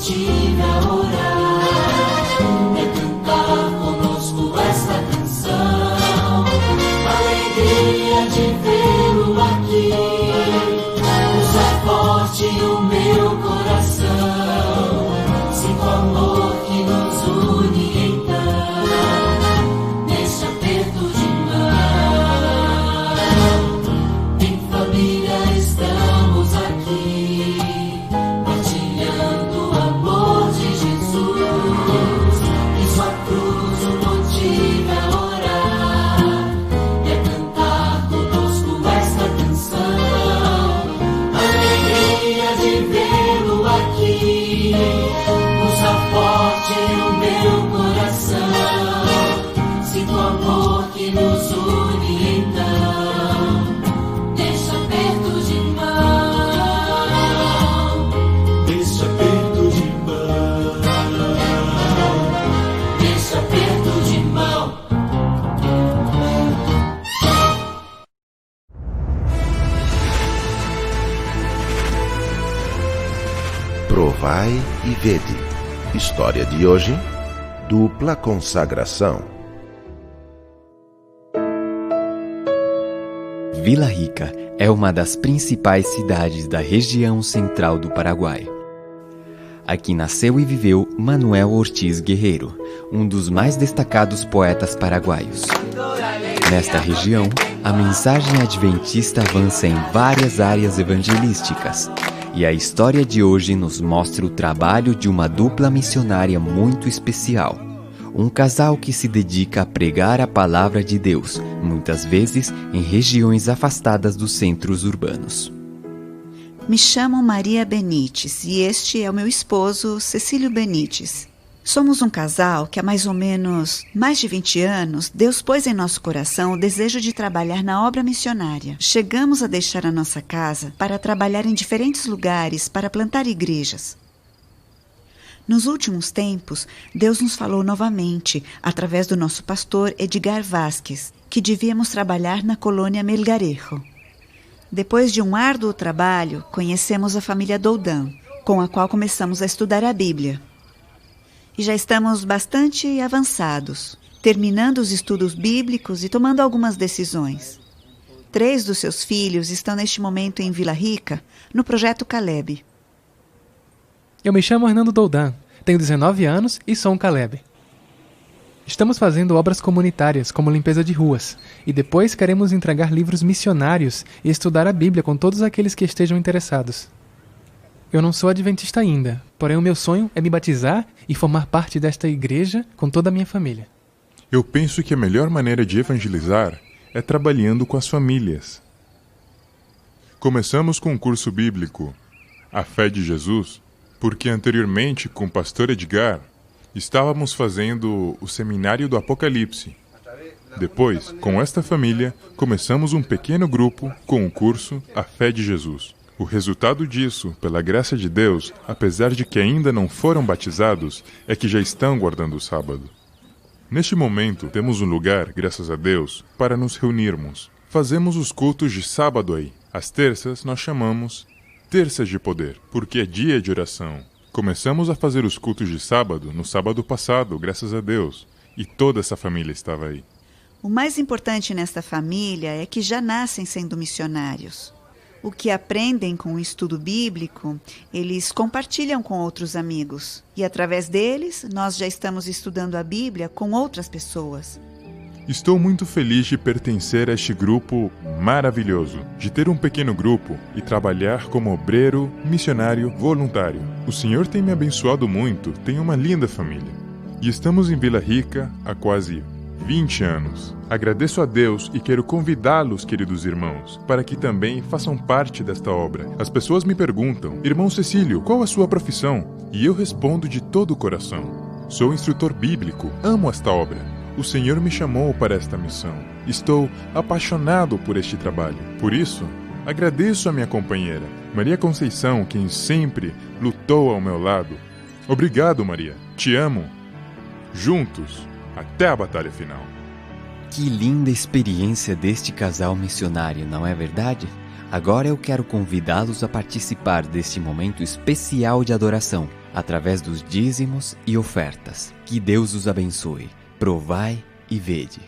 motive a orar, é cantar conosco esta canção, alegria de vê-lo aqui, usa forte o meu coração, sinto o amor que nos une então, nesse aperto de mão, em família estamos aqui, partilhando o amor de Jesus, e sua cruz o motive a orar, e a cantar conosco esta canção, alegria de vê-lo aqui, usa forte o meu coração, sinto o amor que nos une então, neste aperto de mão, neste aperto de mão, neste aperto de mão. Provai e vede. História de hoje: dupla consagração. Vila Rica é uma das principais cidades da região central do Paraguai. Aqui nasceu e viveu Manuel Ortiz Guerreiro, um dos mais destacados poetas paraguaios. Nesta região, a mensagem adventista avança em várias áreas evangelísticas, e a história de hoje nos mostra o trabalho de uma dupla missionária muito especial. Um casal que se dedica a pregar a palavra de Deus, muitas vezes em regiões afastadas dos centros urbanos. Me chamo Maria Benites e este é o meu esposo, Cecílio Benites. Somos um casal que há mais de 20 anos, Deus pôs em nosso coração o desejo de trabalhar na obra missionária. Chegamos a deixar a nossa casa para trabalhar em diferentes lugares para plantar igrejas. Nos últimos tempos, Deus nos falou novamente, através do nosso pastor Edgar Vasquez, que devíamos trabalhar na colônia Melgarejo. Depois de um árduo trabalho, conhecemos a família Doudan, com a qual começamos a estudar a Bíblia. E já estamos bastante avançados, terminando os estudos bíblicos e tomando algumas decisões. 3 dos seus filhos estão neste momento em Vila Rica, no projeto Caleb. Eu me chamo Hernando Doudan, tenho 19 anos e sou um Caleb. Estamos fazendo obras comunitárias, como limpeza de ruas, e depois queremos entregar livros missionários e estudar a Bíblia com todos aqueles que estejam interessados. Eu não sou adventista ainda, porém o meu sonho é me batizar e formar parte desta igreja com toda a minha família. Eu penso que a melhor maneira de evangelizar é trabalhando com as famílias. Começamos com um curso bíblico, A Fé de Jesus, porque anteriormente, com o pastor Edgar, estávamos fazendo o seminário do Apocalipse. Depois, com esta família, começamos um pequeno grupo com o curso A Fé de Jesus. O resultado disso, pela graça de Deus, apesar de que ainda não foram batizados, é que já estão guardando o sábado. Neste momento, temos um lugar, graças a Deus, para nos reunirmos. Fazemos os cultos de sábado aí. Às terças, nós chamamos Terças de Poder, porque é dia de oração. Começamos a fazer os cultos de sábado no sábado passado, graças a Deus, e toda essa família estava aí. O mais importante nesta família é que já nascem sendo missionários. O que aprendem com o estudo bíblico, eles compartilham com outros amigos. E através deles, nós já estamos estudando a Bíblia com outras pessoas. Estou muito feliz de pertencer a este grupo maravilhoso, de ter um pequeno grupo e trabalhar como obreiro, missionário, voluntário. O Senhor tem me abençoado muito, tenho uma linda família. E estamos em Vila Rica há quase 20 anos. Agradeço a Deus e quero convidá-los, queridos irmãos, para que também façam parte desta obra. As pessoas me perguntam: irmão Cecílio, qual a sua profissão? E eu respondo de todo o coração: sou instrutor bíblico, amo esta obra. O Senhor me chamou para esta missão. Estou apaixonado por este trabalho. Por isso, agradeço a minha companheira, Maria Conceição, quem sempre lutou ao meu lado. Obrigado, Maria. Te amo. Juntos, até a batalha final. Que linda experiência deste casal missionário, não é verdade? Agora eu quero convidá-los a participar deste momento especial de adoração, através dos dízimos e ofertas. Que Deus os abençoe. Provai e vede.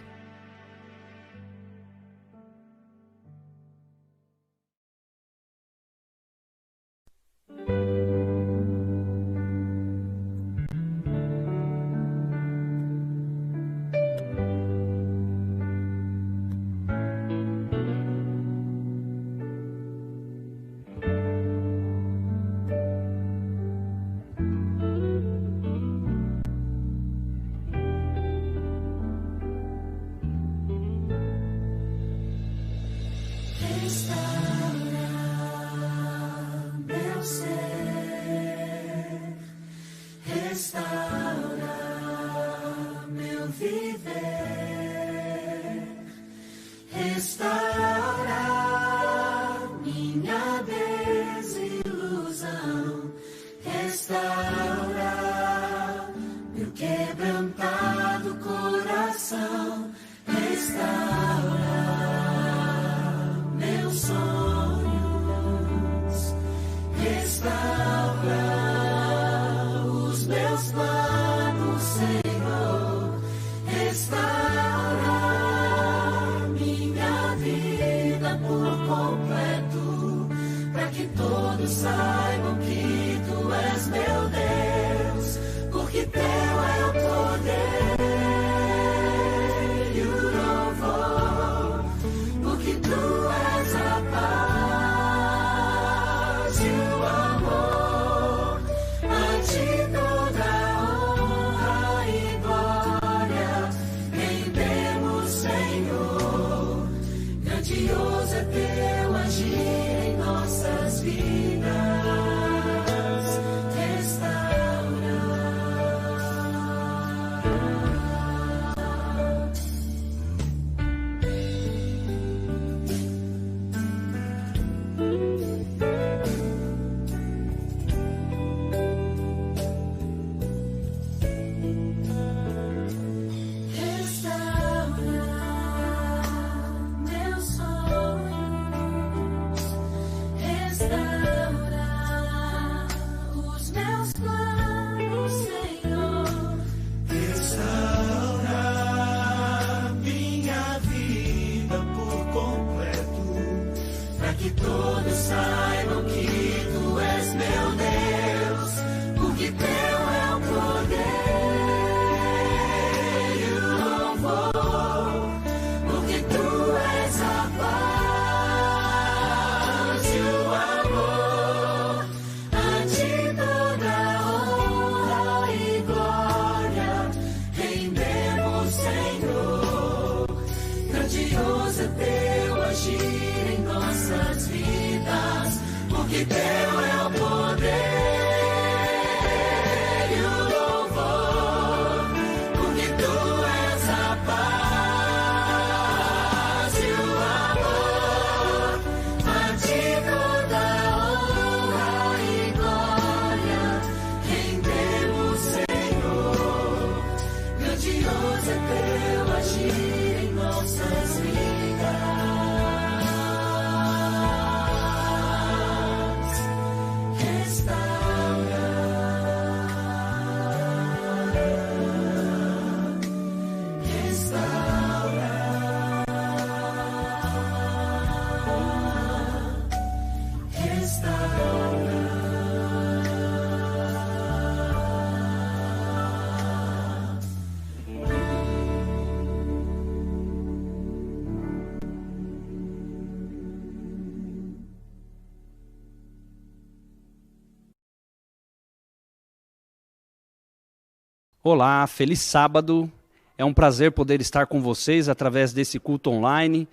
Olá, feliz sábado. É um prazer poder estar com vocês através desse culto online,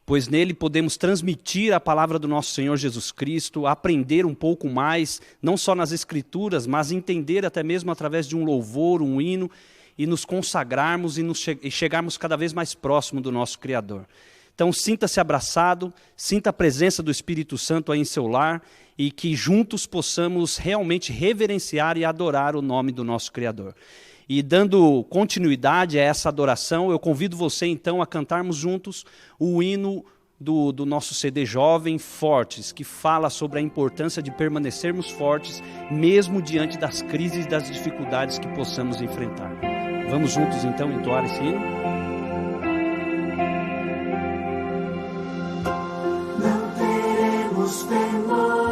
pois nele podemos transmitir a palavra do nosso Senhor Jesus Cristo, aprender um pouco mais, não só nas Escrituras, mas entender até mesmo através de um louvor, um hino, e nos consagrarmos e chegarmos cada vez mais próximo do nosso Criador. Então sinta-se abraçado, sinta a presença do Espírito Santo aí em seu lar e que juntos possamos realmente reverenciar e adorar o nome do nosso Criador. E dando continuidade a essa adoração, eu convido você então a cantarmos juntos o hino do nosso CD Jovem, Fortes, que fala sobre a importância de permanecermos fortes, mesmo diante das crises e das dificuldades que possamos enfrentar. Vamos juntos então entoar esse hino? Não teremos temor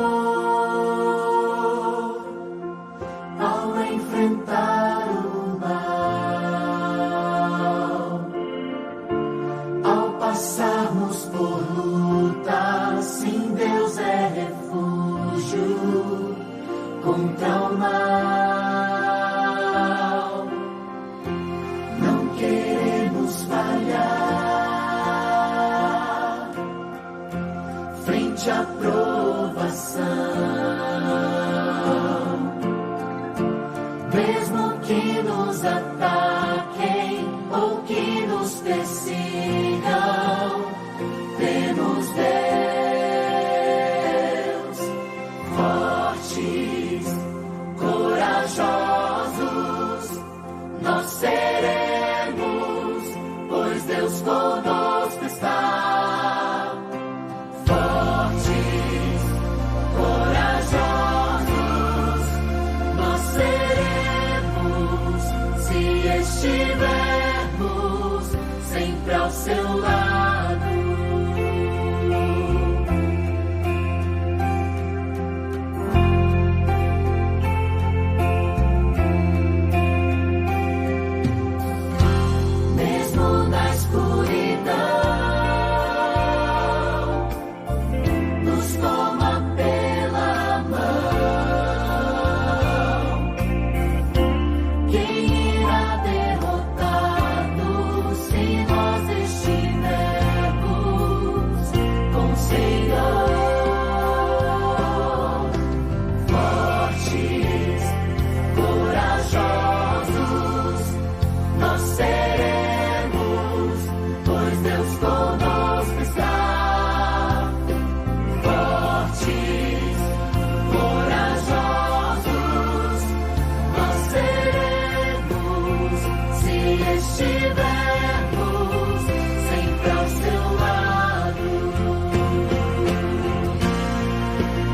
ao enfrentar o mal, ao passarmos por lutas, sim, Deus é refúgio contra o mal. Não queremos falhar frente à provação, mesmo que nos ataquem ou que nos persigam, temos Deus, fortes, corajosos, nós seremos, pois Deus conosco está. Fortes, corajosos, nós seremos, se estivermos sempre ao seu lado. Mesmo na escuridão, nos toma pela mão. Quem irá derrotar-nos se nós estivermos com o Senhor? Fortes, corajosos, nós seremos, pois Deus conosco está. Fortes, corajosos, nós seremos, se estivermos sempre ao seu lado.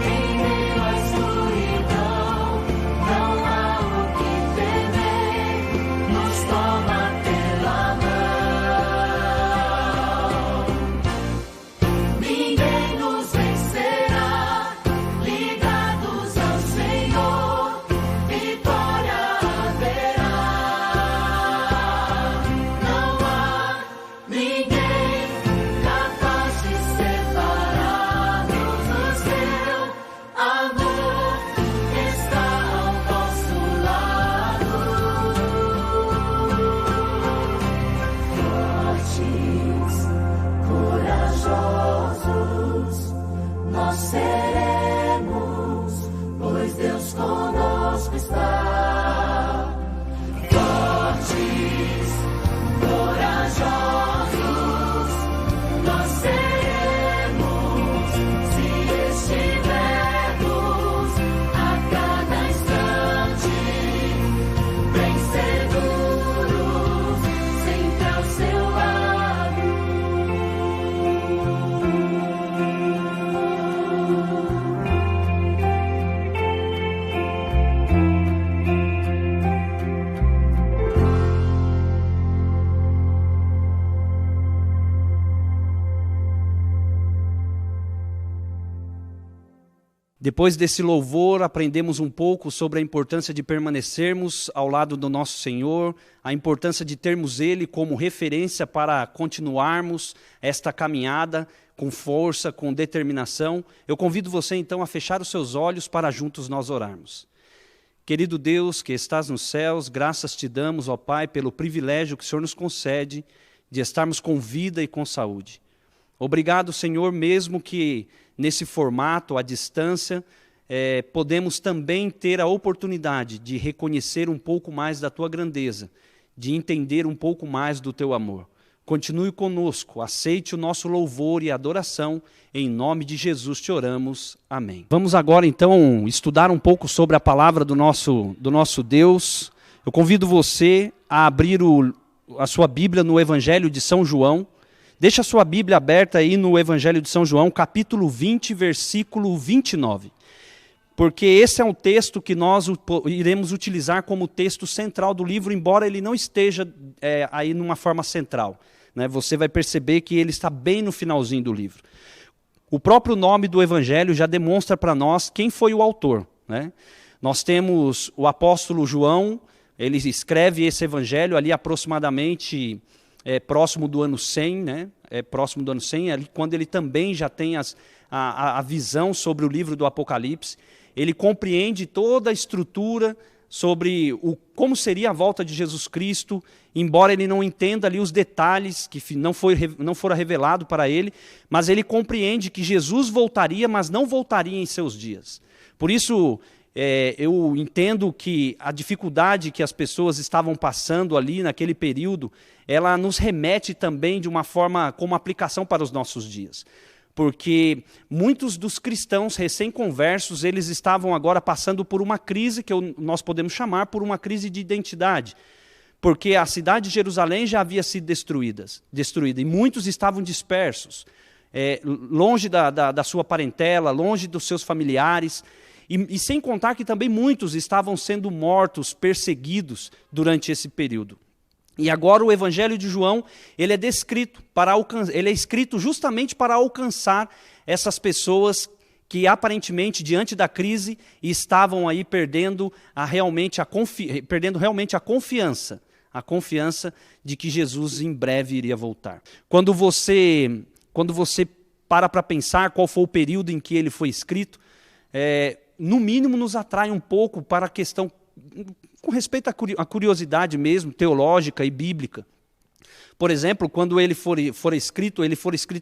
Em meio à escuridão, não há o que temer, nos toma pela mão. Ninguém nos vencerá, ligados ao Senhor, vitória haverá. Não há ninguém capaz de separar-nos do seu amor, está ao nosso lado. Fortes, corajosos, nós seremos, pois Deus conosco está. Fortes, corajosos, nós seremos, se estivermos a cada instante bem seguros, sempre ao seu lado. Depois desse louvor, aprendemos um pouco sobre a importância de permanecermos ao lado do nosso Senhor, a importância de termos Ele como referência para continuarmos esta caminhada com força, com determinação. Eu convido você então a fechar os seus olhos para juntos nós orarmos. Querido Deus que estás nos céus, graças te damos, ó Pai, pelo privilégio que o Senhor nos concede de estarmos com vida e com saúde. Obrigado, Senhor, mesmo que nesse formato, à distância, podemos também ter a oportunidade de reconhecer um pouco mais da Tua grandeza, de entender um pouco mais do Teu amor. Continue conosco, aceite o nosso louvor e adoração, em nome de Jesus te oramos. Amém. Vamos agora então estudar um pouco sobre a palavra do nosso Deus. Eu convido você a abrir a sua Bíblia no Evangelho de São João. Deixa a sua Bíblia aberta aí no Evangelho de São João, capítulo 20, versículo 29. Porque esse é um texto que nós iremos utilizar como texto central do livro, embora ele não esteja aí numa forma central. Né? Você vai perceber que ele está bem no finalzinho do livro. O próprio nome do Evangelho já demonstra para nós quem foi o autor. Né? Nós temos o apóstolo João, ele escreve esse Evangelho ali aproximadamente próximo do ano 100, né? Próximo do ano 100, ali, quando ele também já tem a visão sobre o livro do Apocalipse. Ele compreende toda a estrutura sobre como seria a volta de Jesus Cristo, embora ele não entenda ali os detalhes que não foram revelados para ele, mas ele compreende que Jesus voltaria, mas não voltaria em seus dias. Por isso, eu entendo que a dificuldade que as pessoas estavam passando ali naquele período, ela nos remete também de uma forma como aplicação para os nossos dias. Porque muitos dos cristãos recém-conversos, eles estavam agora passando por uma crise que nós podemos chamar por uma crise de identidade. Porque a cidade de Jerusalém já havia sido destruída e muitos estavam dispersos, longe da sua parentela, longe dos seus familiares, e sem contar que também muitos estavam sendo mortos, perseguidos durante esse período. E agora o Evangelho de João, ele é escrito justamente para alcançar essas pessoas que aparentemente, diante da crise, estavam aí perdendo realmente a confiança de que Jesus em breve iria voltar. Quando você para pensar qual foi o período em que ele foi escrito, no mínimo nos atrai um pouco para a questão com respeito à curiosidade mesmo, teológica e bíblica. Por exemplo, quando ele for escrito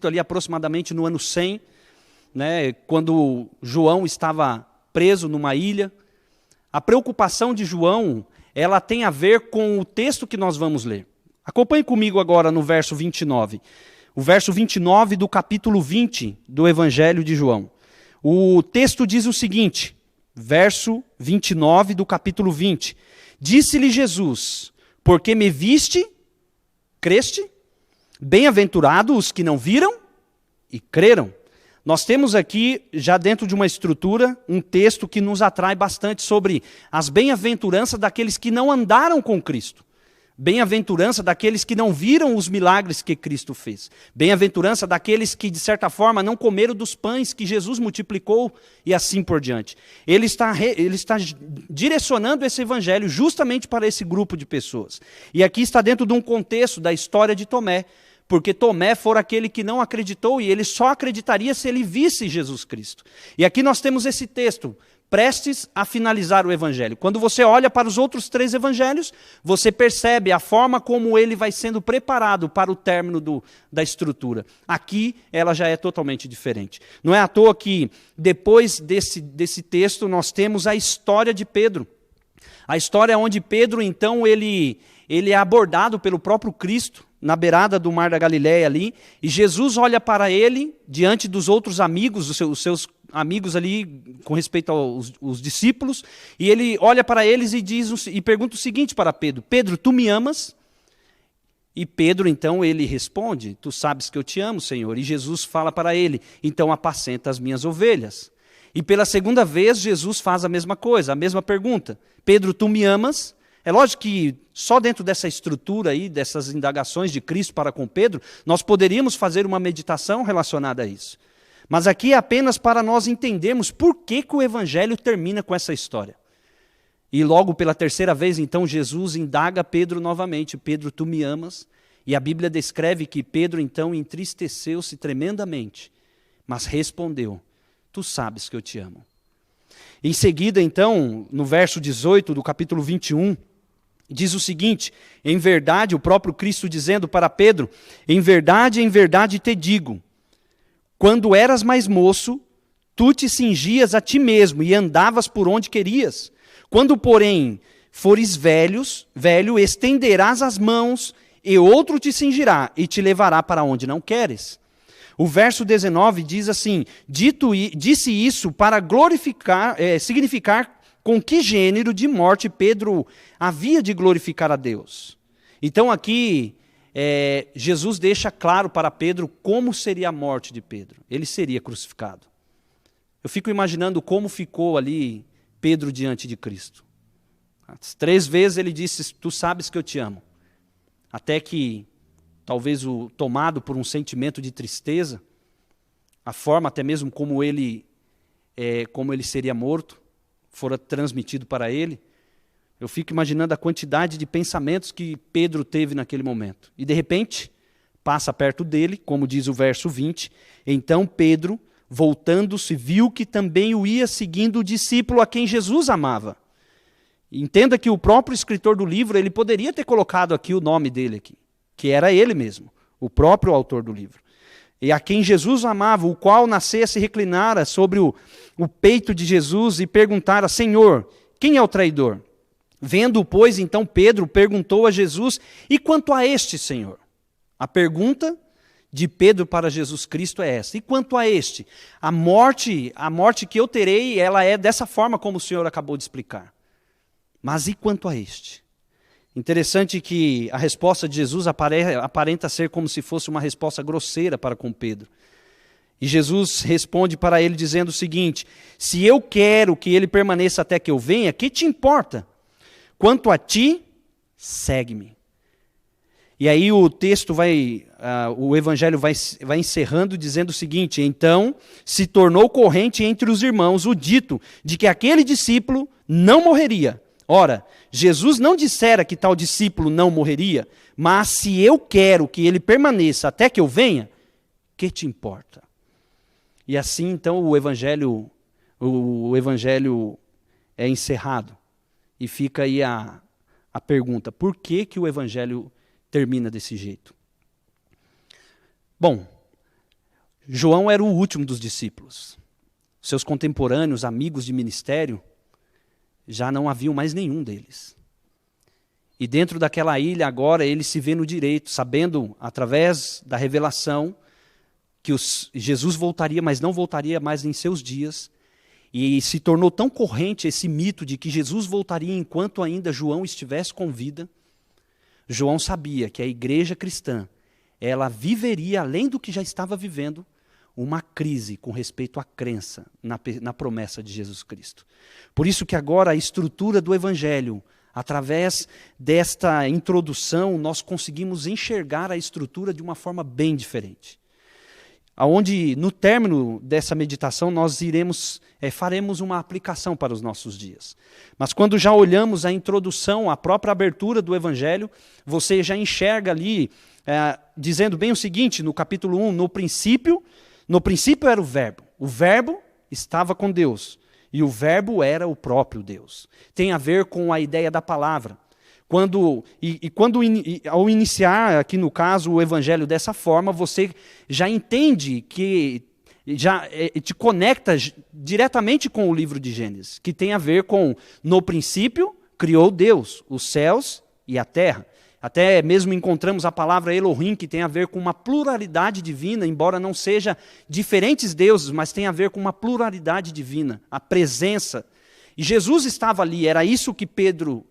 ali aproximadamente no ano 100, né, quando João estava preso numa ilha. A preocupação de João, ela tem a ver com o texto que nós vamos ler. Acompanhe comigo agora no verso 29. O verso 29 do capítulo 20 do Evangelho de João. O texto diz o seguinte, verso 29 do capítulo 20. Disse-lhe Jesus, porque me viste, creste? Bem-aventurados os que não viram e creram. Nós temos aqui, já dentro de uma estrutura, um texto que nos atrai bastante sobre as bem-aventuranças daqueles que não andaram com Cristo. Bem-aventurança daqueles que não viram os milagres que Cristo fez. Bem-aventurança daqueles que, de certa forma, não comeram dos pães que Jesus multiplicou e assim por diante. Ele está direcionando esse evangelho justamente para esse grupo de pessoas. E aqui está dentro de um contexto da história de Tomé, porque Tomé fora aquele que não acreditou e ele só acreditaria se ele visse Jesus Cristo. E aqui nós temos esse texto, prestes a finalizar o evangelho. Quando você olha para os outros 3 evangelhos, você percebe a forma como ele vai sendo preparado para o término da estrutura. Aqui, ela já é totalmente diferente. Não é à toa que, depois desse texto, nós temos a história de Pedro. A história onde Pedro, então, ele é abordado pelo próprio Cristo, na beirada do mar da Galileia ali, e Jesus olha para ele, diante dos outros amigos, os seus amigos ali, com respeito aos discípulos, e ele olha para eles e pergunta o seguinte para Pedro, Pedro, tu me amas? E Pedro, então, ele responde, tu sabes que eu te amo, Senhor. E Jesus fala para ele, então apacenta as minhas ovelhas. E pela segunda vez, Jesus faz a mesma coisa, a mesma pergunta, Pedro, tu me amas? É lógico que só dentro dessa estrutura aí, dessas indagações de Cristo para com Pedro, nós poderíamos fazer uma meditação relacionada a isso. Mas aqui é apenas para nós entendermos por que o evangelho termina com essa história. E logo pela terceira vez, então, Jesus indaga Pedro novamente, Pedro, tu me amas? E a Bíblia descreve que Pedro, então, entristeceu-se tremendamente, mas respondeu, tu sabes que eu te amo. Em seguida, então, no verso 18 do capítulo 21, diz o seguinte, em verdade, o próprio Cristo dizendo para Pedro, em verdade te digo, quando eras mais moço, tu te cingias a ti mesmo e andavas por onde querias. Quando, porém, fores velho, estenderás as mãos e outro te cingirá e te levará para onde não queres. O verso 19 diz assim, disse isso para significar com que gênero de morte Pedro havia de glorificar a Deus. Então aqui Jesus deixa claro para Pedro como seria a morte de Pedro. Ele seria crucificado. Eu fico imaginando como ficou ali Pedro diante de Cristo. As 3 vezes ele disse, tu sabes que eu te amo. Até que, talvez tomado por um sentimento de tristeza, a forma até mesmo como ele seria morto, fora transmitido para ele. Eu fico imaginando a quantidade de pensamentos que Pedro teve naquele momento. E de repente, passa perto dele, como diz o verso 20. Então Pedro, voltando-se, viu que também o ia seguindo o discípulo a quem Jesus amava. Entenda que o próprio escritor do livro, ele poderia ter colocado aqui o nome dele aqui, que era ele mesmo, o próprio autor do livro. E a quem Jesus amava, o qual nascia se reclinara sobre o peito de Jesus e perguntara, Senhor, quem é o traidor? Vendo, pois, então Pedro perguntou a Jesus, e quanto a este, Senhor? A pergunta de Pedro para Jesus Cristo é essa. E quanto a este? A morte que eu terei, ela é dessa forma como o Senhor acabou de explicar. Mas e quanto a este? Interessante que a resposta de Jesus aparenta ser como se fosse uma resposta grosseira para com Pedro. E Jesus responde para ele dizendo o seguinte, se eu quero que ele permaneça até que eu venha, que te importa? Quanto a ti, segue-me. E aí o texto o evangelho vai encerrando dizendo o seguinte, então se tornou corrente entre os irmãos o dito de que aquele discípulo não morreria. Ora, Jesus não dissera que tal discípulo não morreria, mas se eu quero que ele permaneça até que eu venha, que te importa? E assim então o evangelho é encerrado. E fica aí a pergunta, por que o evangelho termina desse jeito? Bom, João era o último dos discípulos. Seus contemporâneos, amigos de ministério, já não haviam mais nenhum deles. E dentro daquela ilha agora ele se vê no direito, sabendo através da revelação que Jesus voltaria, mas não voltaria mais em seus dias. E se tornou tão corrente esse mito de que Jesus voltaria enquanto ainda João estivesse com vida. João sabia que a igreja cristã, ela viveria, além do que já estava vivendo, uma crise com respeito à crença na promessa de Jesus Cristo. Por isso que agora a estrutura do evangelho, através desta introdução, nós conseguimos enxergar a estrutura de uma forma bem diferente. Onde, no término dessa meditação, nós faremos uma aplicação para os nossos dias. Mas quando já olhamos a introdução, a própria abertura do Evangelho, você já enxerga ali, dizendo bem o seguinte, no capítulo 1, no princípio era o Verbo estava com Deus, e o Verbo era o próprio Deus. Tem a ver com a ideia da palavra. Ao iniciar aqui no caso o evangelho dessa forma, você já entende que já te conecta diretamente com o livro de Gênesis, que tem a ver com, no princípio, criou Deus, os céus e a terra. Até mesmo encontramos a palavra Elohim, que tem a ver com uma pluralidade divina, embora não seja diferentes deuses, mas tem a ver com uma pluralidade divina, a presença. E Jesus estava ali, era isso que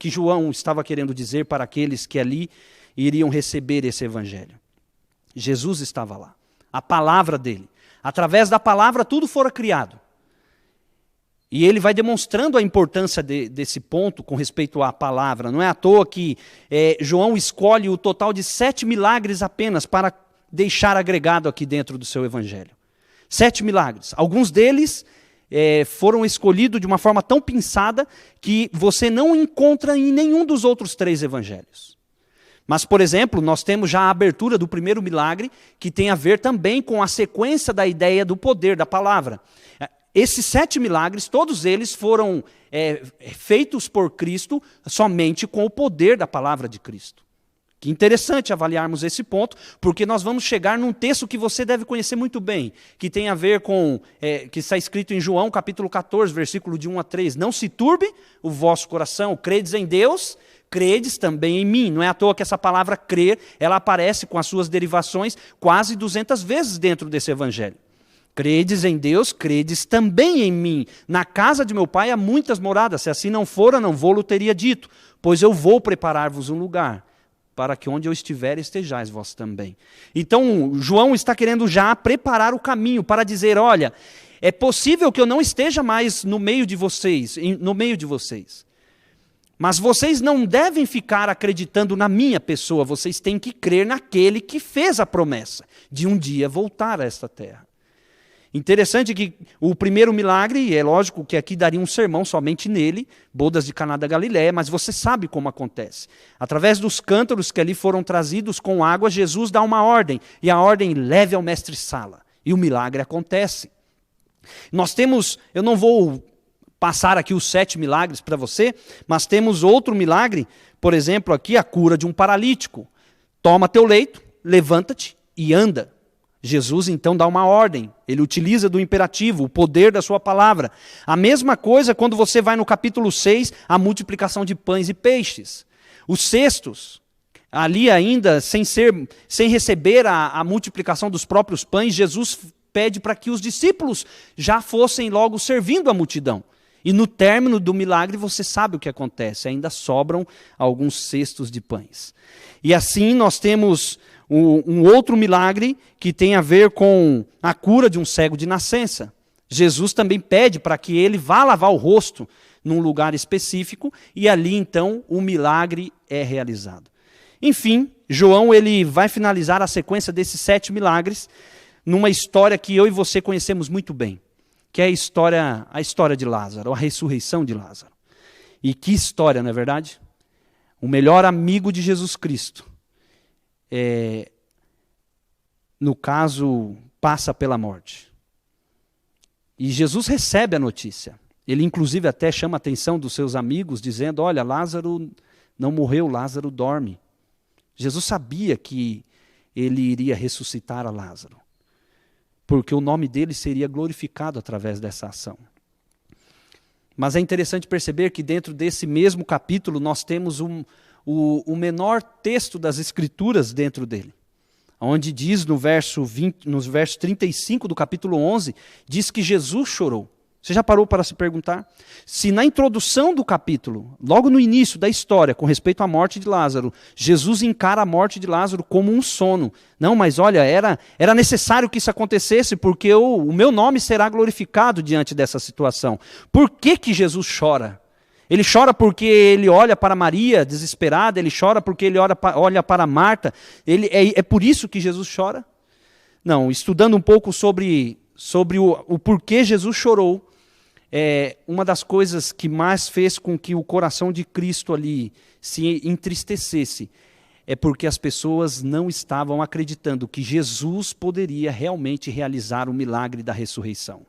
João estava querendo dizer para aqueles que ali iriam receber esse evangelho. Jesus estava lá, a palavra dele. Através da palavra tudo fora criado. E ele vai demonstrando a importância desse ponto com respeito à palavra. Não é à toa que João escolhe o total de 7 milagres apenas para deixar agregado aqui dentro do seu evangelho. 7 milagres. Alguns deles foram escolhidos de uma forma tão pensada que você não encontra em nenhum dos outros 3 evangelhos. Mas, por exemplo, nós temos já a abertura do primeiro milagre, que tem a ver também com a sequência da ideia do poder da palavra. Esses 7 milagres, todos eles foram feitos por Cristo somente com o poder da palavra de Cristo. Que interessante avaliarmos esse ponto, porque nós vamos chegar num texto que você deve conhecer muito bem, que tem a ver com, que está escrito em João capítulo 14, versículo de 1 a 3. Não se turbe o vosso coração, credes em Deus, credes também em mim. Não é à toa que essa palavra crer, ela aparece com as suas derivações quase 200 vezes dentro desse evangelho. Credes em Deus, credes também em mim. Na casa de meu pai há muitas moradas, se assim não fora, não vou-lo teria dito, pois eu vou preparar-vos um lugar. para que onde eu estiver estejais vós também. Então, João está querendo já preparar o caminho para dizer, olha, é possível que eu não esteja mais no meio de vocês, mas vocês não devem ficar acreditando na minha pessoa, vocês têm que crer naquele que fez a promessa de um dia voltar a esta terra. Interessante que o primeiro milagre, é lógico que aqui daria um sermão somente nele, bodas de Caná da Galileia, mas você sabe como acontece. Através dos cântaros que ali foram trazidos com água, Jesus dá uma ordem, e a ordem leve ao mestre-sala, e o milagre acontece. Nós temos, eu não vou passar aqui os 7 milagres para você, mas temos outro milagre, por exemplo, aqui a cura de um paralítico. Toma teu leito, levanta-te e anda. Jesus então dá uma ordem, ele utiliza do imperativo, o poder da sua palavra. A mesma coisa quando você vai no capítulo 6, a multiplicação de pães e peixes. Os cestos, ali ainda, sem receber a multiplicação dos próprios pães, Jesus pede para que os discípulos já fossem logo servindo a multidão. E no término do milagre você sabe o que acontece, ainda sobram alguns cestos de pães. E assim nós temos um outro milagre que tem a ver com a cura de um cego de nascença. Jesus também pede para que ele vá lavar o rosto num lugar específico e ali então o milagre é realizado. Enfim, João ele vai finalizar a sequência desses 7 milagres numa história que eu e você conhecemos muito bem, que é a história de Lázaro, a ressurreição de Lázaro. E que história, não é verdade? O melhor amigo de Jesus Cristo, no caso, passa pela morte. E Jesus recebe a notícia. Ele inclusive até chama a atenção dos seus amigos, dizendo, olha, Lázaro não morreu, Lázaro dorme. Jesus sabia que ele iria ressuscitar a Lázaro, porque o nome dele seria glorificado através dessa ação. Mas é interessante perceber que dentro desse mesmo capítulo nós temos o menor texto das Escrituras dentro dele, onde diz no verso 35 do capítulo 11, diz que Jesus chorou. Você já parou para se perguntar? Se na introdução do capítulo, logo no início da história, com respeito à morte de Lázaro, Jesus encara a morte de Lázaro como um sono. Não, mas olha, era necessário que isso acontecesse, porque o meu nome será glorificado diante dessa situação. Por que Jesus chora? Ele chora porque ele olha para Maria desesperada, ele chora porque ele olha para Marta. É por isso que Jesus chora? Não, estudando um pouco sobre o porquê Jesus chorou, uma das coisas que mais fez com que o coração de Cristo ali se entristecesse é porque as pessoas não estavam acreditando que Jesus poderia realmente realizar o milagre da ressurreição.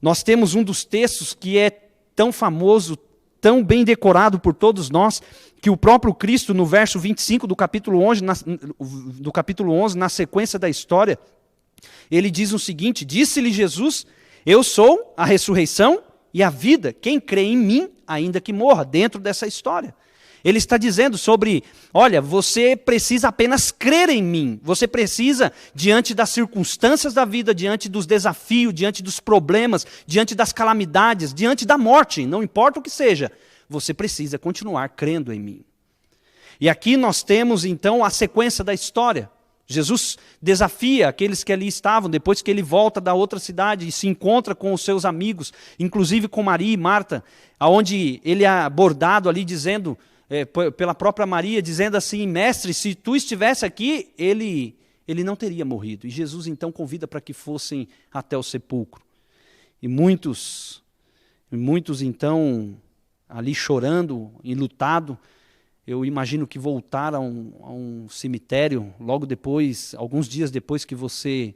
Nós temos um dos textos que é tão famoso, tão bem decorado por todos nós, que o próprio Cristo, no verso 25 do capítulo 11, na sequência da história, ele diz o seguinte, disse-lhe Jesus, eu sou a ressurreição e a vida, quem crê em mim, ainda que morra, dentro dessa história. Ele está dizendo sobre, olha, você precisa apenas crer em mim, você precisa, diante das circunstâncias da vida, diante dos desafios, diante dos problemas, diante das calamidades, diante da morte, não importa o que seja, você precisa continuar crendo em mim. E aqui nós temos então a sequência da história. Jesus desafia aqueles que ali estavam, depois que ele volta da outra cidade e se encontra com os seus amigos, inclusive com Maria e Marta, aonde ele é abordado ali dizendo, pela própria Maria, dizendo assim, mestre, se tu estivesse aqui, ele não teria morrido. E Jesus então convida para que fossem até o sepulcro. E muitos então, ali chorando, enlutado, eu imagino que voltar a um cemitério, logo depois, alguns dias depois que você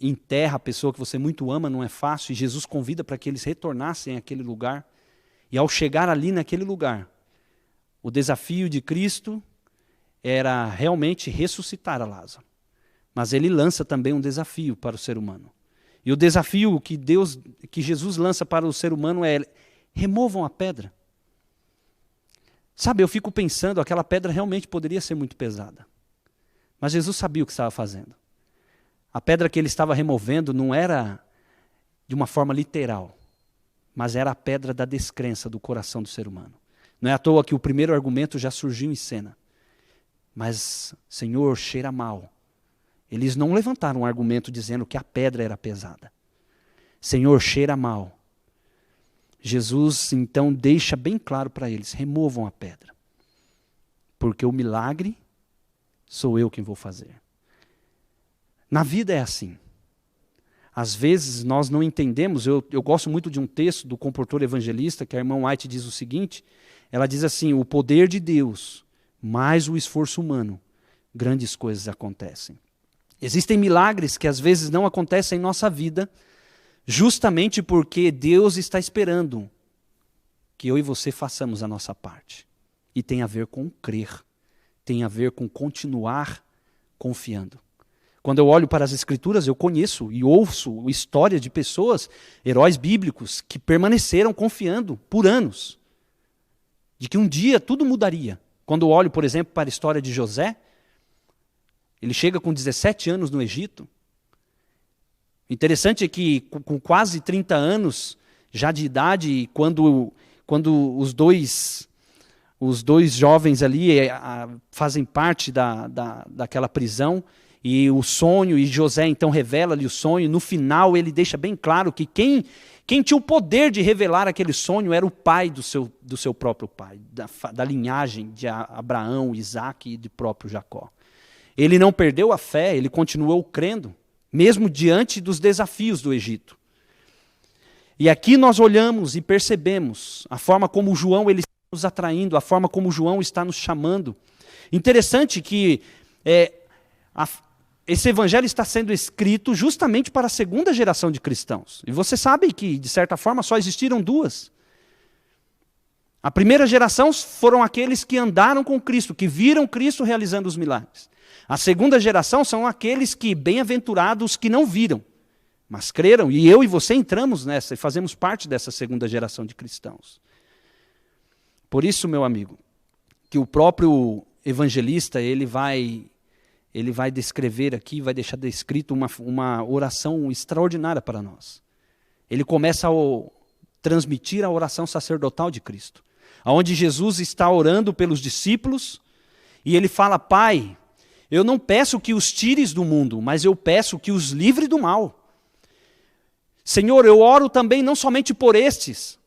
enterra a pessoa que você muito ama, não é fácil, e Jesus convida para que eles retornassem àquele lugar. E ao chegar ali naquele lugar, o desafio de Cristo era realmente ressuscitar a Lázaro. Mas ele lança também um desafio para o ser humano. E o desafio que Jesus lança para o ser humano é, removam a pedra. Sabe, eu fico pensando, aquela pedra realmente poderia ser muito pesada. Mas Jesus sabia o que estava fazendo. A pedra que ele estava removendo não era de uma forma literal, mas era a pedra da descrença do coração do ser humano. Não é à toa que o primeiro argumento já surgiu em cena. Mas, Senhor, cheira mal. Eles não levantaram um argumento dizendo que a pedra era pesada. Senhor, cheira mal. Jesus, então, deixa bem claro para eles, removam a pedra. Porque o milagre sou eu quem vou fazer. Na vida é assim. Às vezes nós não entendemos, eu gosto muito de um texto do comportor evangelista, que a irmã White diz o seguinte, ela diz assim, o poder de Deus, mais o esforço humano, grandes coisas acontecem. Existem milagres que às vezes não acontecem em nossa vida, justamente porque Deus está esperando que eu e você façamos a nossa parte. E tem a ver com crer, tem a ver com continuar confiando. Quando eu olho para as Escrituras, eu conheço e ouço história de pessoas, heróis bíblicos, que permaneceram confiando por anos, de que um dia tudo mudaria. Quando eu olho, por exemplo, para a história de José, ele chega com 17 anos no Egito. Interessante é que com quase 30 anos já de idade, quando os dois jovens ali fazem parte daquela prisão, e o sonho, e José então revela-lhe o sonho, no final ele deixa bem claro que quem tinha o poder de revelar aquele sonho era o pai do seu próprio pai, da linhagem de Abraão, Isaac e de próprio Jacó. Ele não perdeu a fé, ele continuou crendo, mesmo diante dos desafios do Egito. E aqui nós olhamos e percebemos a forma como João ele está nos atraindo, a forma como João está nos chamando. Interessante que esse evangelho está sendo escrito justamente para a segunda geração de cristãos. E você sabe que, de certa forma, só existiram duas. A primeira geração foram aqueles que andaram com Cristo, que viram Cristo realizando os milagres. A segunda geração são aqueles que, bem-aventurados, que não viram, mas creram. E eu e você entramos nessa e fazemos parte dessa segunda geração de cristãos. Por isso, meu amigo, que o próprio evangelista, ele vai descrever aqui, vai deixar descrito uma oração extraordinária para nós. Ele começa a transmitir a oração sacerdotal de Cristo, onde Jesus está orando pelos discípulos, e ele fala, Pai, eu não peço que os tires do mundo, mas eu peço que os livre do mal. Senhor, eu oro também não somente por estes,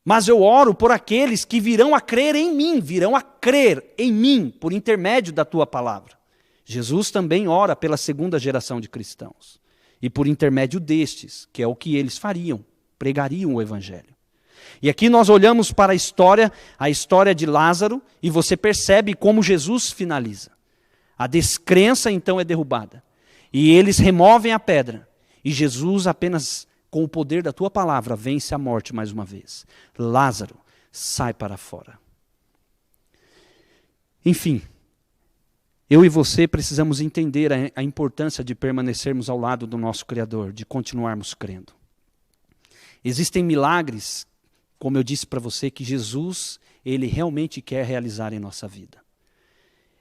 mas eu oro por aqueles que virão a crer em mim, por intermédio da tua palavra. Jesus também ora pela segunda geração de cristãos. E por intermédio destes, que é o que eles fariam, pregariam o evangelho. E aqui nós olhamos para a história de Lázaro, e você percebe como Jesus finaliza. A descrença então é derrubada. E eles removem a pedra. E Jesus apenas com o poder da tua palavra vence a morte mais uma vez. Lázaro, sai para fora. Enfim, eu e você precisamos entender a importância de permanecermos ao lado do nosso Criador, de continuarmos crendo. Existem milagres, como eu disse para você, que Jesus, ele realmente quer realizar em nossa vida.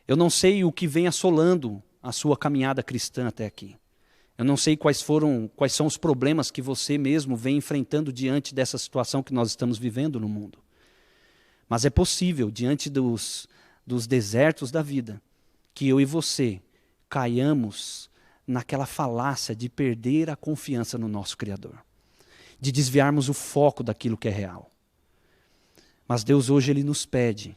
Eu não sei o que vem assolando a sua caminhada cristã até aqui. Eu não sei quais são os problemas que você mesmo vem enfrentando diante dessa situação que nós estamos vivendo no mundo. Mas é possível, diante dos desertos da vida, que eu e você caiamos naquela falácia de perder a confiança no nosso Criador, de desviarmos o foco daquilo que é real. Mas Deus hoje ele nos pede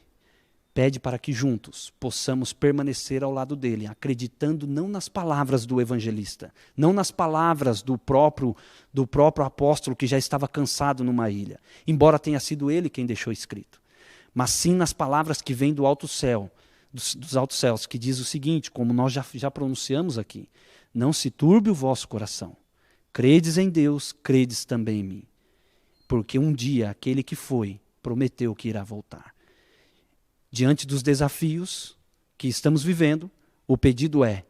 para que juntos possamos permanecer ao lado dele, acreditando não nas palavras do evangelista, não nas palavras do próprio apóstolo que já estava cansado numa ilha, embora tenha sido ele quem deixou escrito, mas sim nas palavras que vêm do alto céu, dos altos céus, que diz o seguinte, como nós já pronunciamos aqui, não se turbe o vosso coração, credes em Deus, credes também em mim, porque um dia aquele que foi, prometeu que irá voltar. Diante dos desafios que estamos vivendo, o pedido é,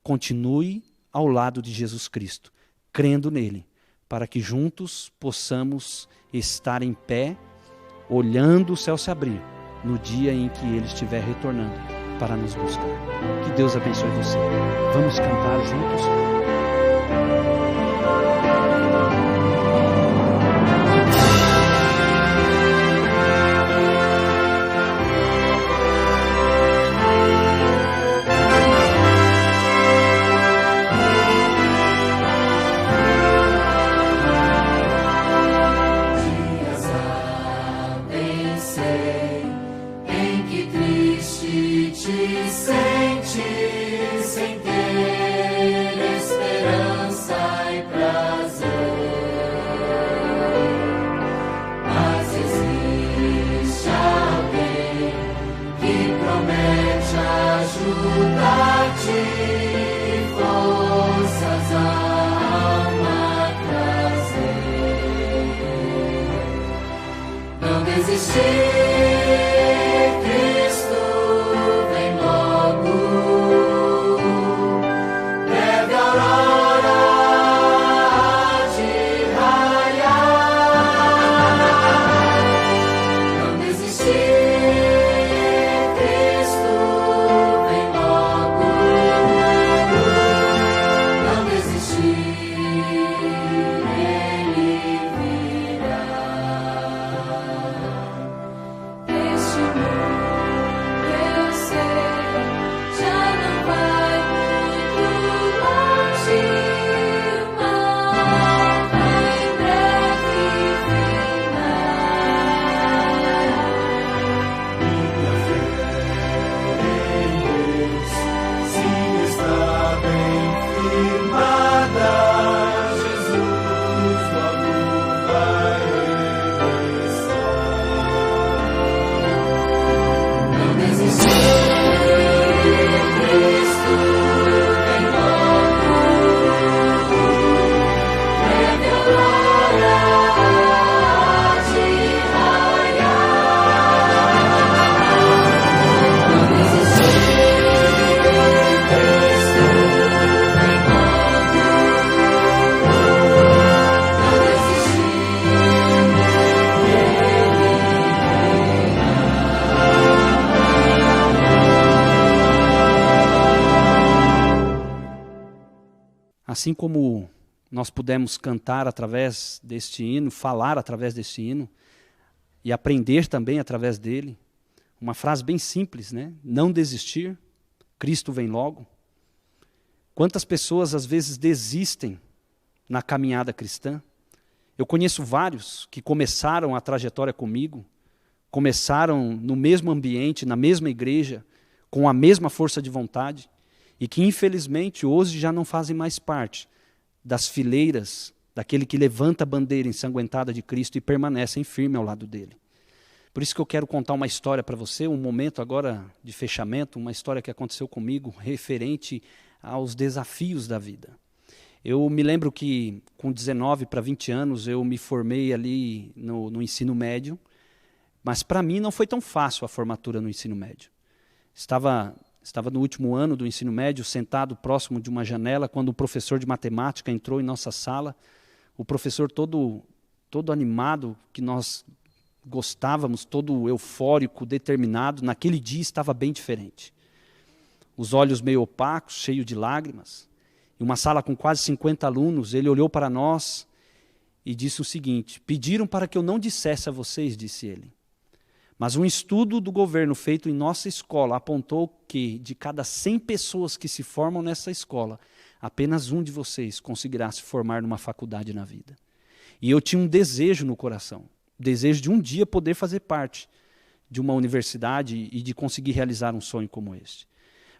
continue ao lado de Jesus Cristo, crendo nele, para que juntos possamos estar em pé, olhando o céu se abrir, no dia em que ele estiver retornando para nos buscar. Que Deus abençoe você. Vamos cantar juntos? forças a alma trazer. Não desistir, Cristo vem logo. Breve aurora de raiar. Não desistir, Cristo vem logo. Não desistir, Ele virá. Este mundo, eu sei, já não vai muito longe, mas vai em breve findar. Minha fé em Deus, sim, está bem firmada. Jesus logo vai regressar. Não desistir, Cristo vem logo. Breve aurora de raiar. Não desistir, Cristo vem logo. Não Assim como nós pudemos cantar através deste hino, falar através deste hino e aprender também através dele, uma frase bem simples, né? Não desistir, Cristo vem logo. Quantas pessoas às vezes desistem na caminhada cristã? Eu conheço vários que começaram a trajetória comigo, começaram no mesmo ambiente, na mesma igreja, com a mesma força de vontade, e que infelizmente hoje já não fazem mais parte das fileiras daquele que levanta a bandeira ensanguentada de Cristo e permanecem firme ao lado dele. Por isso que eu quero contar uma história para você, um momento agora de fechamento, uma história que aconteceu comigo referente aos desafios da vida. Eu me lembro que com 19 para 20 anos eu me formei ali no ensino médio, mas para mim não foi tão fácil a formatura no ensino médio. Estava no último ano do ensino médio, sentado próximo de uma janela, quando o professor de matemática entrou em nossa sala. O professor todo animado, que nós gostávamos, todo eufórico, determinado, naquele dia estava bem diferente. Os olhos meio opacos, cheio de lágrimas. Em uma sala com quase 50 alunos, ele olhou para nós e disse o seguinte: pediram para que eu não dissesse a vocês, disse ele, mas um estudo do governo feito em nossa escola apontou que, de cada 100 pessoas que se formam nessa escola, apenas um de vocês conseguirá se formar numa faculdade na vida. E eu tinha um desejo no coração, desejo de um dia poder fazer parte de uma universidade e de conseguir realizar um sonho como este.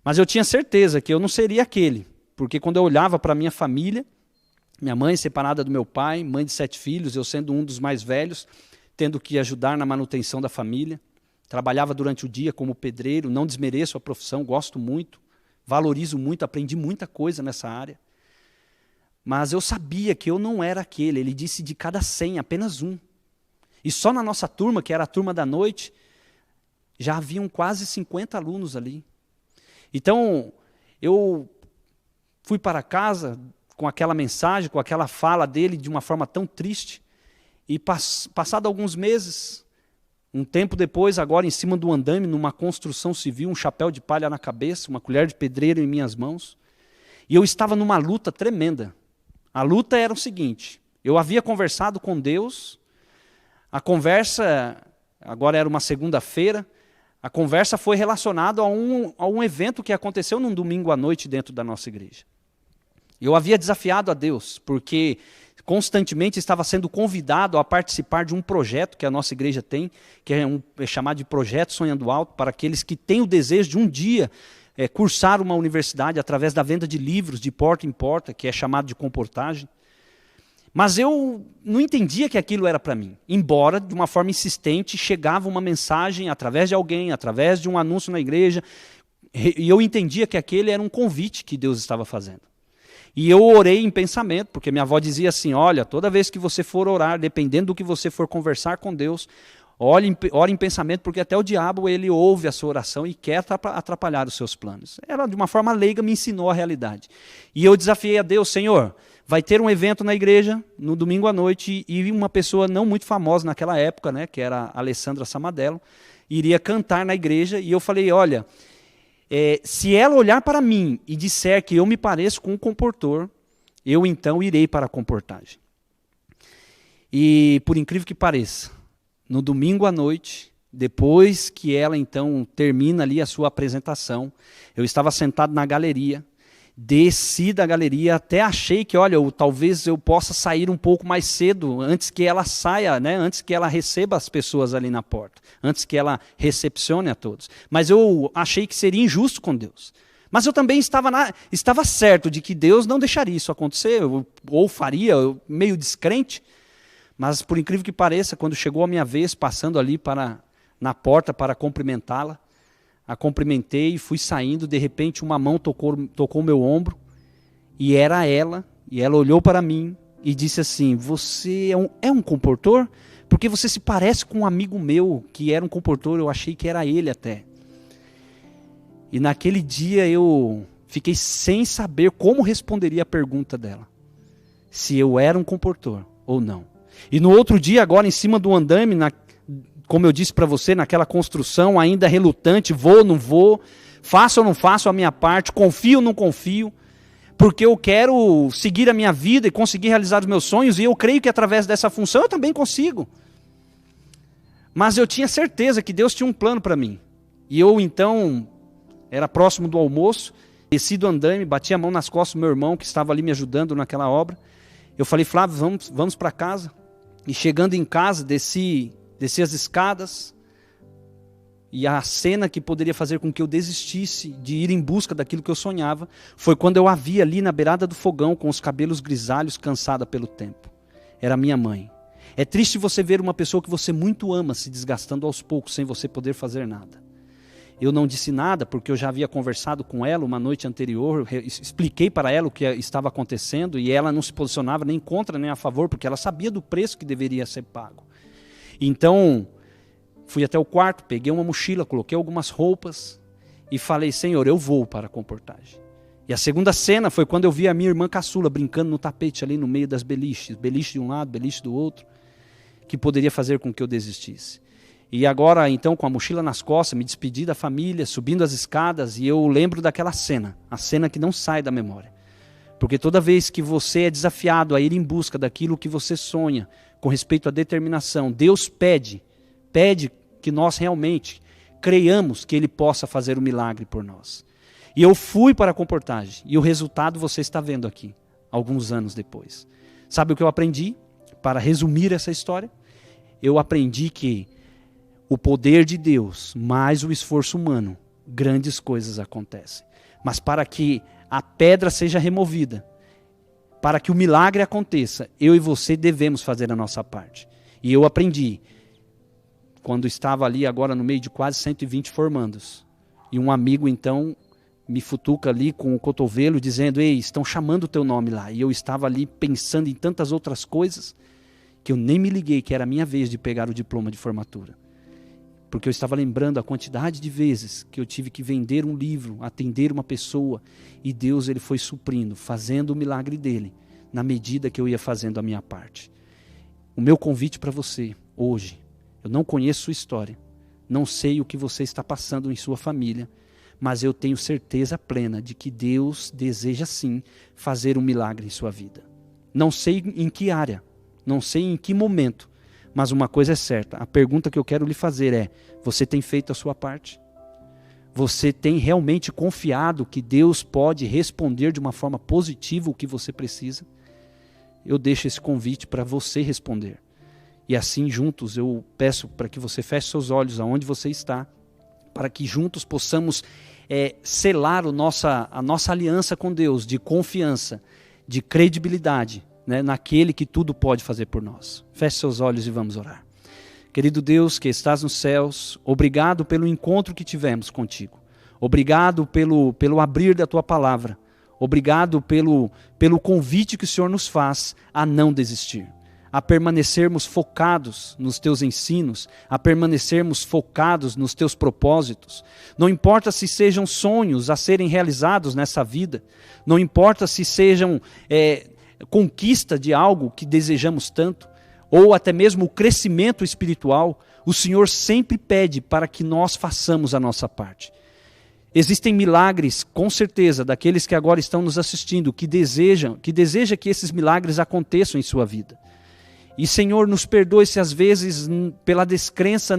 Mas eu tinha certeza que eu não seria aquele, porque quando eu olhava para a minha família, minha mãe separada do meu pai, mãe de 7 filhos, eu sendo um dos mais velhos, tendo que ajudar na manutenção da família. Trabalhava durante o dia como pedreiro, não desmereço a profissão, gosto muito, valorizo muito, aprendi muita coisa nessa área. Mas eu sabia que eu não era aquele. Ele disse de cada 100, apenas um. E só na nossa turma, que era a turma da noite, já haviam quase 50 alunos ali. Então, eu fui para casa com aquela mensagem, com aquela fala dele de uma forma tão triste. E passado alguns meses, um tempo depois, agora em cima do andame, numa construção civil, um chapéu de palha na cabeça, uma colher de pedreiro em minhas mãos, e eu estava numa luta tremenda. A luta era o seguinte: eu havia conversado com Deus, a conversa, agora era uma segunda-feira, a conversa foi relacionada a um evento que aconteceu num domingo à noite dentro da nossa igreja. Eu havia desafiado a Deus, porque constantemente estava sendo convidado a participar de um projeto que a nossa igreja tem, que é chamado de Projeto Sonhando Alto, para aqueles que têm o desejo de um dia cursar uma universidade através da venda de livros de porta em porta, que é chamado de comportagem. Mas eu não entendia que aquilo era para mim, embora de uma forma insistente chegava uma mensagem através de alguém, através de um anúncio na igreja, E eu entendia que aquele era um convite que Deus estava fazendo. E eu orei em pensamento, porque minha avó dizia assim, olha, toda vez que você for orar, dependendo do que você for conversar com Deus, ore em pensamento, porque até o diabo ele ouve a sua oração e quer atrapalhar os seus planos. Ela, de uma forma leiga, me ensinou a realidade. E eu desafiei a Deus, Senhor, vai ter um evento na igreja, no domingo à noite, e uma pessoa não muito famosa naquela época, né, que era a Alessandra Samadello, iria cantar na igreja, e eu falei, olha, se ela olhar para mim e disser que eu me pareço com um comportor, eu então irei para a comportagem. E por incrível que pareça, no domingo à noite, depois que ela então termina ali a sua apresentação, eu estava sentado na galeria, desci da galeria, até achei que, olha, talvez eu possa sair um pouco mais cedo, antes que ela saia, né, antes que ela receba as pessoas ali na porta, antes que ela recepcione a todos. Mas eu achei que seria injusto com Deus. Mas eu também estava certo de que Deus não deixaria isso acontecer, ou faria, meio descrente. Mas, por incrível que pareça, quando chegou a minha vez, passando ali na porta para cumprimentá-la, a cumprimentei e fui saindo, de repente uma mão tocou meu ombro, e era ela, e ela olhou para mim e disse assim, você é um comportor? Porque você se parece com um amigo meu, que era um comportor, eu achei que era ele até. E naquele dia eu fiquei sem saber como responderia a pergunta dela, se eu era um comportor ou não. E no outro dia, agora em cima do andame, como eu disse para você, naquela construção ainda relutante, vou ou não vou, faço ou não faço a minha parte, confio ou não confio, porque eu quero seguir a minha vida e conseguir realizar os meus sonhos, e eu creio que através dessa função eu também consigo. Mas eu tinha certeza que Deus tinha um plano para mim. E eu então, era próximo do almoço, desci do andame, bati a mão nas costas do meu irmão, que estava ali me ajudando naquela obra. Eu falei, Flávio, vamos para casa. E chegando em casa, desci as escadas, e a cena que poderia fazer com que eu desistisse de ir em busca daquilo que eu sonhava, foi quando eu a vi ali na beirada do fogão, com os cabelos grisalhos, cansada pelo tempo. Era minha mãe. É triste você ver uma pessoa que você muito ama se desgastando aos poucos, sem você poder fazer nada. Eu não disse nada, porque eu já havia conversado com ela uma noite anterior, expliquei para ela o que estava acontecendo, e ela não se posicionava nem contra nem a favor, porque ela sabia do preço que deveria ser pago. Então, fui até o quarto, peguei uma mochila, coloquei algumas roupas, e falei, Senhor, eu vou para a comportagem. E a segunda cena foi quando eu vi a minha irmã caçula brincando no tapete ali no meio das beliches, beliche de um lado, beliche do outro, que poderia fazer com que eu desistisse. E agora, então, com a mochila nas costas, me despedi da família, subindo as escadas, e eu lembro daquela cena, a cena que não sai da memória. Porque toda vez que você é desafiado a ir em busca daquilo que você sonha, com respeito à determinação, Deus pede que nós realmente creiamos que Ele possa fazer um milagre por nós. E eu fui para a comportagem, e o resultado você está vendo aqui, alguns anos depois. Sabe o que eu aprendi? Para resumir essa história, eu aprendi que o poder de Deus, mais o esforço humano, grandes coisas acontecem. Mas para que a pedra seja removida, para que o milagre aconteça, eu e você devemos fazer a nossa parte. E eu aprendi, quando estava ali agora no meio de quase 120 formandos, e um amigo então me futuca ali com o cotovelo, dizendo, ei, estão chamando o teu nome lá. E eu estava ali pensando em tantas outras coisas, que eu nem me liguei que era a minha vez de pegar o diploma de formatura. Porque eu estava lembrando a quantidade de vezes que eu tive que vender um livro, atender uma pessoa, e Deus ele foi suprindo, fazendo o milagre dele, na medida que eu ia fazendo a minha parte. O meu convite para você, hoje, eu não conheço sua história, não sei o que você está passando em sua família, mas eu tenho certeza plena de que Deus deseja sim fazer um milagre em sua vida. Não sei em que área, não sei em que momento, mas uma coisa é certa, a pergunta que eu quero lhe fazer é, você tem feito a sua parte? Você tem realmente confiado que Deus pode responder de uma forma positiva o que você precisa? Eu deixo esse convite para você responder. E assim juntos eu peço para que você feche seus olhos aonde você está, para que juntos possamos selar a nossa aliança com Deus de confiança, de credibilidade, né, naquele que tudo pode fazer por nós. Feche seus olhos e vamos orar. Querido Deus que estás nos céus, obrigado pelo encontro que tivemos contigo. Obrigado pelo abrir da Tua palavra. Obrigado pelo convite que o Senhor nos faz a não desistir, a permanecermos focados nos Teus ensinos, a permanecermos focados nos Teus propósitos. Não importa se sejam sonhos a serem realizados nessa vida, não importa se sejam conquista de algo que desejamos tanto, ou até mesmo o crescimento espiritual, o Senhor sempre pede para que nós façamos a nossa parte. Existem milagres, com certeza, daqueles que agora estão nos assistindo, que deseja que esses milagres aconteçam em sua vida. E, Senhor, nos perdoe se às vezes, pela descrença,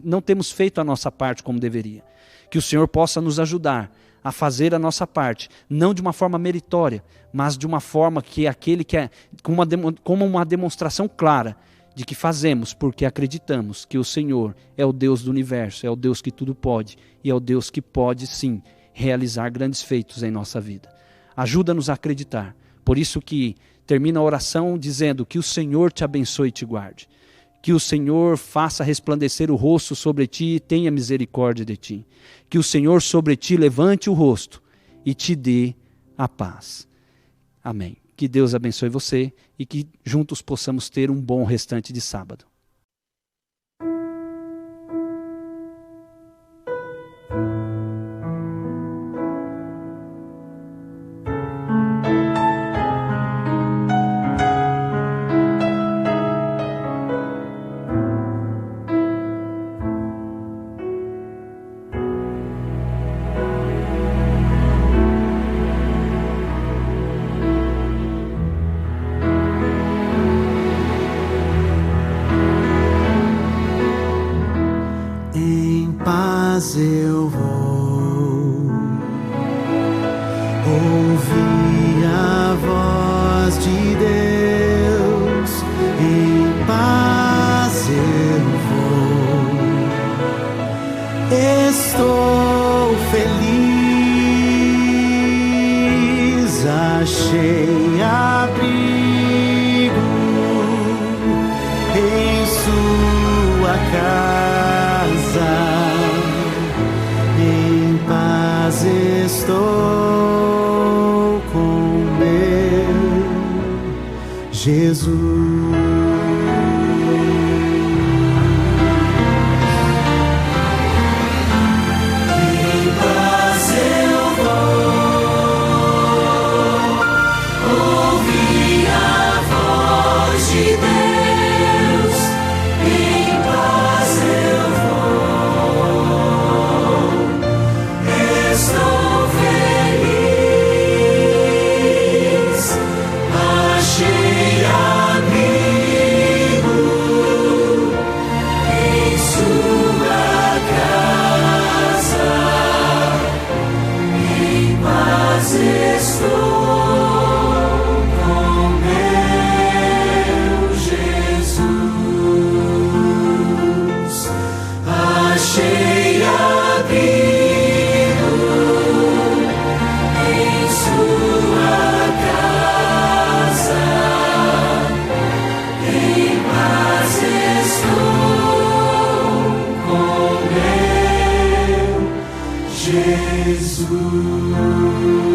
não temos feito a nossa parte como deveria. Que o Senhor possa nos ajudar a fazer a nossa parte, não de uma forma meritória, mas de uma forma que aquele que é como uma demonstração clara de que fazemos porque acreditamos que o Senhor é o Deus do universo, é o Deus que tudo pode e é o Deus que pode sim realizar grandes feitos em nossa vida. Ajuda-nos a acreditar. Por isso que termina a oração dizendo que o Senhor te abençoe e te guarde. Que o Senhor faça resplandecer o rosto sobre ti e tenha misericórdia de ti. Que o Senhor sobre ti levante o rosto e te dê a paz. Amém. Que Deus abençoe você e que juntos possamos ter um bom restante de sábado. Eu vou ouvir a voz de Deus, em paz eu vou, estou feliz, achei abrigo em sua casa. Estou com meu Jesus. Jesus.